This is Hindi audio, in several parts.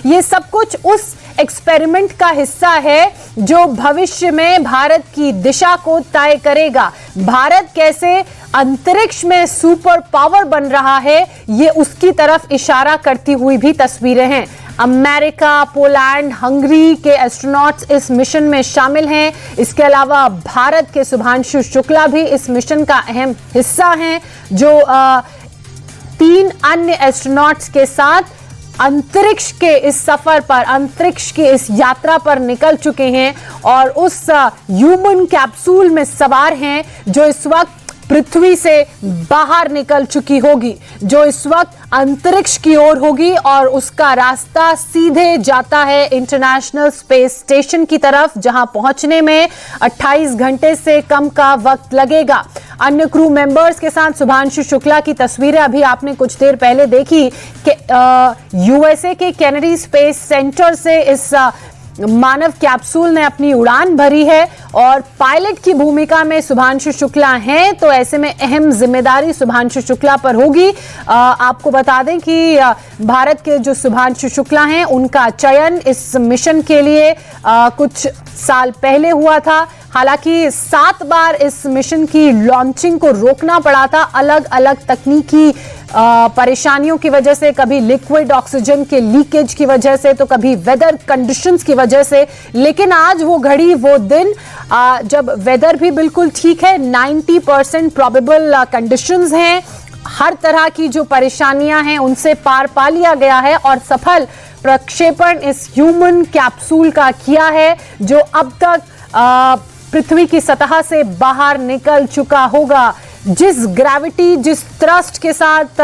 ये सब कुछ उस एक्सपेरिमेंट का हिस्सा है जो भविष्य में भारत की दिशा को तय करेगा। भारत कैसे अंतरिक्ष में सुपर पावर बन रहा है, ये उसकी तरफ इशारा करती हुई भी तस्वीरें हैं। अमेरिका, पोलैंड, हंगरी के एस्ट्रोनॉट्स इस मिशन में शामिल हैं। इसके अलावा भारत के शुभांशु शुक्ला भी इस मिशन का अहम हिस्सा हैं, जो 3 अन्य एस्ट्रोनॉट्स के साथ अंतरिक्ष के इस सफर पर, अंतरिक्ष की इस यात्रा पर निकल चुके हैं और उस ह्यूमन कैप्सूल में सवार हैं जो इस वक्त पृथ्वी से बाहर निकल चुकी होगी, जो इस वक्त अंतरिक्ष की ओर होगी और उसका रास्ता सीधे जाता है इंटरनेशनल स्पेस स्टेशन की तरफ, जहां पहुंचने में 28 घंटे से कम का वक्त लगेगा। अन्य क्रू मेंबर्स के साथ शुभांशु शुक्ला की तस्वीरें अभी आपने कुछ देर पहले देखी कि यूएसए के केनेडी स्पेस सेंटर से इस मानव कैप्सूल ने अपनी उड़ान भरी है और पायलट की भूमिका में शुभांशु शुक्ला हैं, तो ऐसे में अहम जिम्मेदारी शुभांशु शुक्ला पर होगी। आपको बता दें कि भारत के जो शुभांशु शुक्ला हैं उनका चयन इस मिशन के लिए कुछ साल पहले हुआ था। हालांकि 7 बार इस मिशन की लॉन्चिंग को रोकना पड़ा था, अलग अलग तकनीकी परेशानियों की वजह से, कभी लिक्विड ऑक्सीजन के लीकेज की वजह से, तो कभी वेदर कंडीशंस की वजह से। लेकिन आज वो घड़ी, वो दिन जब वेदर भी बिल्कुल ठीक है, 90% प्रोबेबल कंडीशंस हैं, हर तरह की जो परेशानियां हैं उनसे पार पा लिया गया है और सफल प्रक्षेपण इस ह्यूमन कैप्सूल का किया है, जो अब तक पृथ्वी की सतह से बाहर निकल चुका होगा। जिस ग्रेविटी, जिस थ्रस्ट के साथ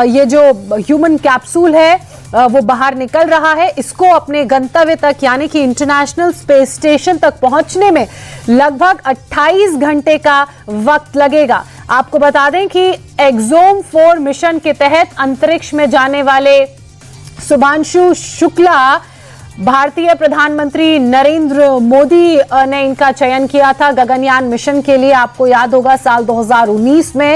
ये जो ह्यूमन कैप्सूल है वो बाहर निकल रहा है, इसको अपने गंतव्य तक यानी कि इंटरनेशनल स्पेस स्टेशन तक पहुंचने में लगभग 28 घंटे का वक्त लगेगा। आपको बता दें कि एक्सोम 4 मिशन के तहत अंतरिक्ष में जाने वाले शुभांशु शुक्ला भारतीय प्रधानमंत्री नरेंद्र मोदी ने इनका चयन किया था गगनयान मिशन के लिए। आपको याद होगा साल 2019 में